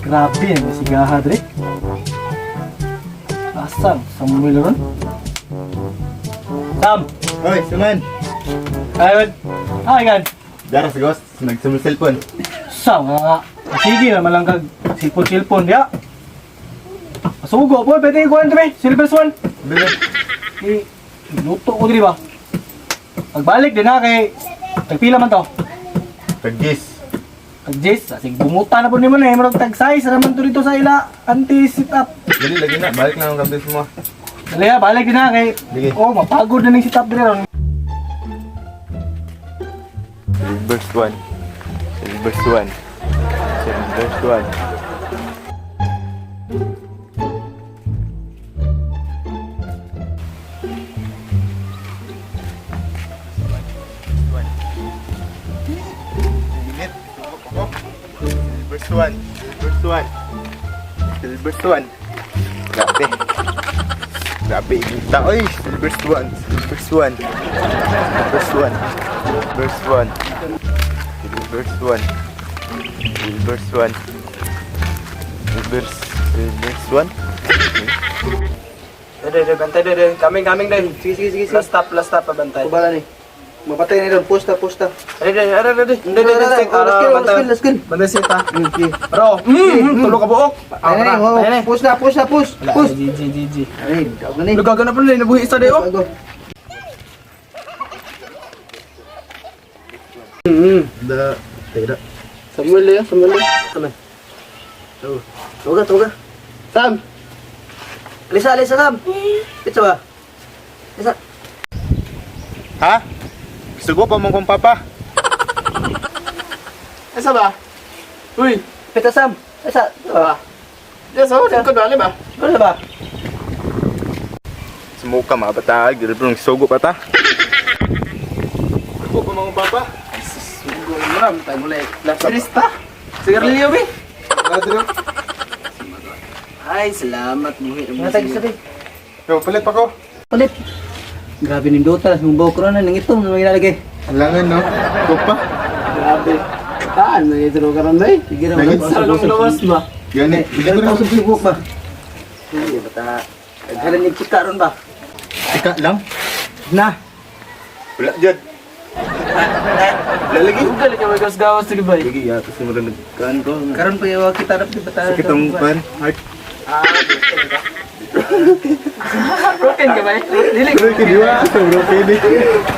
Grabe yan, may sigaha dre. Asan? Samuel ron? Sam! Hoy, suman! Ayun! Gan! Dara sa ghost, nagsamul cellphone. Sam nga! Sige naman lang kag cellphone diya. Sugo po, pwede ikuhan kami. Silver Swan. Bebe. Luto ko diri ba? Pagbalik din na kay tagpila man to. Kagis. Jess, sige bumuta na po ni mo na murag tag size naman to dito sa ila anti sit up. Dali, lagi na. Balik na ang kabis mo. Dali ha, balik din na kay. Sige. Oh, mapagod na ning sit up dire ron. Silver Swan. Silver Swan. Silver Swan. Silver Swan. Silver Swan. Silver Swan. Grabe. Grabe, kita. Oy, Silver Swan. Silver Swan. Silver Swan. Silver Swan. Silver Swan. Silver Swan. Silver Swan. Dede, bantay dede. Coming din. Sige. Last stop pabantay. Kubala ni. Mapatay na doon, pusta. Dede. Let's go. Bantay sita. Bro, tulog ka buok. Push na. GG. Ay, daw na ni. Lugagan na pala, nabuhi isa dayo. Go. Da, tidak. Samuel ya. Samuel. Tuga. Sam. Lisa Sam. Itu ba? Lisa. Ha? Gusto pa mong kong papa? Asa ba? Uy, Pita Sam. Lisa. Ba? yes, ako ko dali ba? Ano ba? Sumuka mga bata, gilipong sugo pa ta. Gusto pa mong papa? Sugo maram tayo mulai. Lasta. Sigarilyo bi. Ay, salamat buhi. Matay sa rin. Yo, palit pa ko. Ulit. Grabe ning dota, mong bawa corona nang itom nang ilalagay. Alangan no? Kupa? Grabe. Taan mo ito karon bay. Sige na. Lagi Sa lawas ba? Gani. Bigyan ko sa Facebook ba? Hindi bata. Naghalan ni chika ron ba? Ika lang. Na. Wala dyan. Wala lagi. Ugal ka magas-gawas sige ba? Sige, ya. Kasi mo rin nagkaan ko. Karon pa yawa kita dapat bata. Sakit ang pan. Heart. Broken ka ba? Dili Bro, kiniwa. Bro, kini.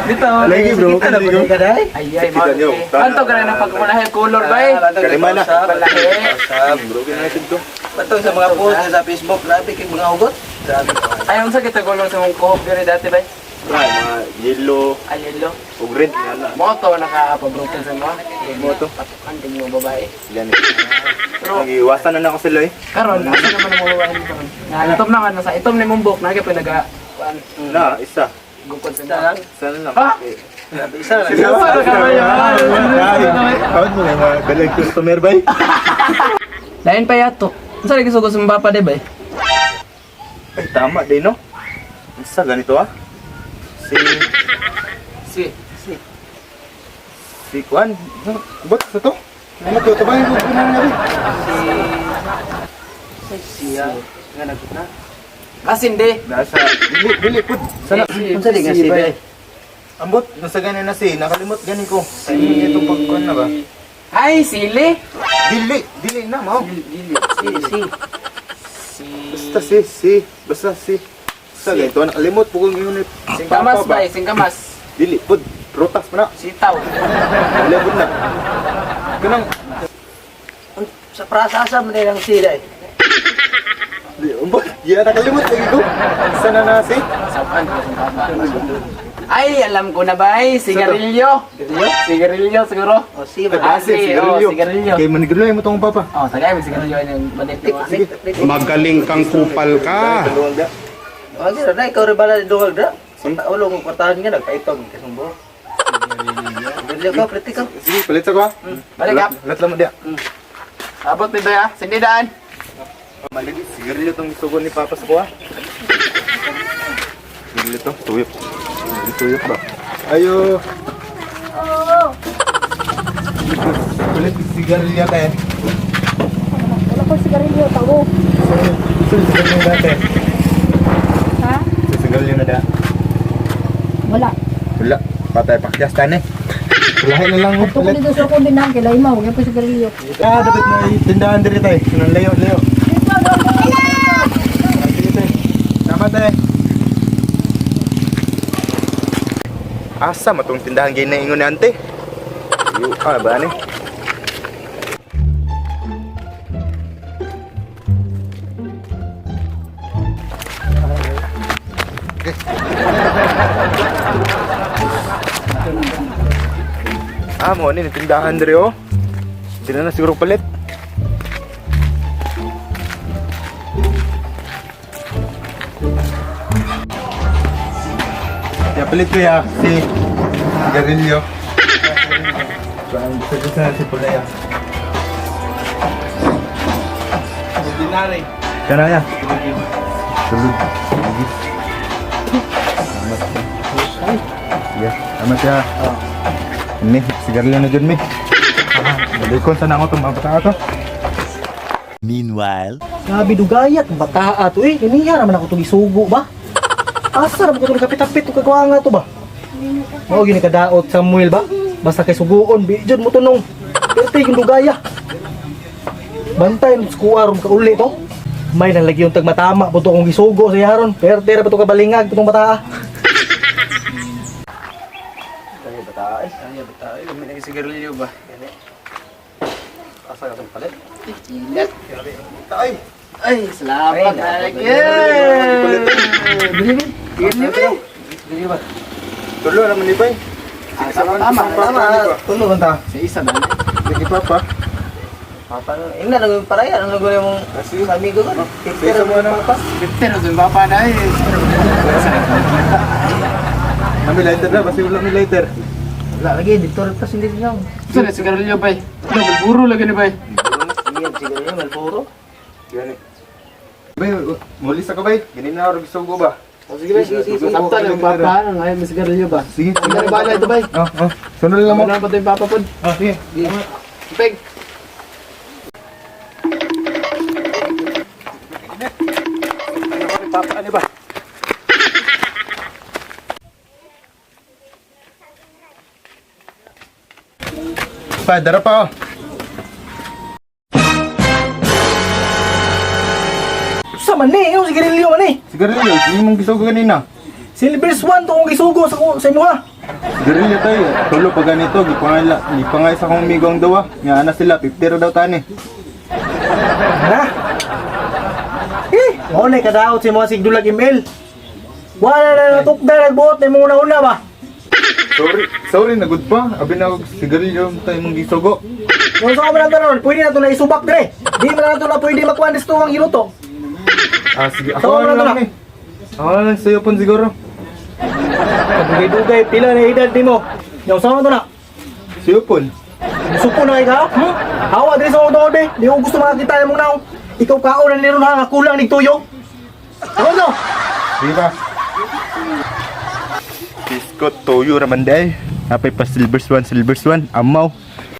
dito. Lagi bro. Kita na ba ka dai? Ay, Kita niyo. Anto ka na pagmulahe color ba? Kalima na. Balahe. Bro, kinaitid ko. Patong sa mga post sa Facebook, labi kay mga hugot. Ay, unsa kita color sa mong kohop diri dati ba? Mga yellow. Ay, yellow. O red. Yan na. Moto nakapabroken sa mo. Moto. Patukan din yung babae. Gani. Nag-iwasan na ako sila eh. Karon, asa naman ang mga babae karon? Itom na nga sa itom ni mong buhok nagay pa naga Na, isa. gukod sa dalan. Sana lang. Ha? Isa na. Ano ka ba yan? Kawad mo yung mga galing customer ba eh? Lain pa yato. Unsa lagi sugod sa mga bapa de ba? Ay, tama din no? Isa ganito ah. Si Si Kwan. Ba't sa to? Ano to? Tabay mo ko na rin. Siya. Nga nagot na. Asin de. Nasa, dili po. Sana, Unsa di nga si bay? ambot, nasa ganin na si, nakalimot gani ko. Ay, itong pagkuhan na ba? Ay, sili. Dili na, mao. Si. Basta si. Sa ganito, nakalimot po kung yun. Singkamas ba? Singkamas. Dili, pud, prutas pa na. Sitaw. Labod na. Kanang, Sa prasasa mo nilang sila eh. di, ambot, yan nakalimot lagi ko. Sana na si. Sapan ko Ay, alam ko na ba? Sigarilyo. Sigarilyo siguro. O si Ah, sigarilyo. Kay manigro mo tong papa. Oh, tagay mo sigarilyo yung balit mo. Magaling kang kupal ka. Dalawang da. O di na ikaw rin bala duwag da. Sa ulo mo kwartahan nga nagpaitong kasumbo. Bili ka priti ka. Sige, palit ako ha. Balik up. Lat lang mo dia. Abot ni ba? Sindidaan. Maligi, sigarilyo tong sugon ni Papas ko ha. Sigarilyo to, tuyok. Tuyok ba? Ayo. Kulit sigarilyo tayo. ako sigarilyo tawo. Sigarilyo na dati. Ha? Sigarilyo na dati. Wala. Wala. Patay pakyas tani. Lahat na lang Ito ko dito sa kumbinang kay Laimaw, yan po sigarilyo. Ah, dapat na tindahan diri tay. Nang layo. Sige tay. Salamat tay. Asa matong tindahan gay na ingon ni ante? Ba ni? Mo ni tindahan diri oh. Sila na siguro palit. Ya palit ko ya si Garillo. Gusto sa si Pulaya. Ordinary. Kana ya. Tulog. Ya, amat ya. Ini sigarilyo na dyan, mi. Balikon sana ako itong mga to. Meanwhile, Grabe dugayat, bataa to eh. Iniya naman ako itong isugo ba? Asa naman ko itong kapit-apit itong kagawa nga to ba? Mao gini kadaot Samuel ba? Basta kay suguon, bijod mo to nung. Perte yung dugaya. Bantay ng skuwaron ka uli to. May nalagi yung tagmatama po to kong isugo sa yaron. Perte na pa to kabalingag itong bataa. Kaya bataay. Kami nagsigarilyo ba? Asa ka itong palit? Ingat. Ay! Ay, salamat. Dili ba? Tulo naman ni Bay. Tama. Tulo ba ta? Sa isa na. Sige papa. Ina nang paraya nang nagulo mong amigo ko. Pero mo na pas. Pero dun bapa na eh. Kami lighter na, basi wala mi lighter. Wala lagi dito rin tas hindi lang. Saan na sigarilyo bay? Buro lagi ni bay. Sige, siguro malpuro. Gani. Bay, muli sa ka bay. Gani na ako gusto ba? Sige, sige. Samta ng papa, ngayon may sigarilyo ba? Sige. Ang gani ba na ito bay? Sunod lang mo. Ano pa ito yung papa po? Sige. Peg! Papa, ano ba? Pa, dara pa oh. Sa man ni, yung sigarilyo man ni. Sigarilyo, hindi mong gusto ko kanina. Silver Swan to kong isugo sa imo ha. Sigarilyo tayo. Tulo pa ganito, di pa nga isa kong amigo ang dawa. Nga na sila, 50 raw daw tani. Ha? Mo na kadaot si mga sigdulag email. Wala na natukda nagbuot na muna una ba? Sorry, nagud pa. Abi na sigarilyo tayo mong gisugo. Yung sa kamera taron, pwede na ito na isubak dire. Di mo na ito na pwede makuha nito ang giluto. Sige, Ako na lang eh. Ako na lang sa'yo pun siguro. Dugay-dugay, pila na edad di mo. Yung sa ito na. Sa'yo pun. Gusto po na ikaw? Hawa din sa mga de. Di ko gusto makakita mo na. Ikaw kaon ang liron ha, kulang ni tuyo. Ako no? Sige pa. Biskot, toyo raman day. Napay pa silver swan, amaw.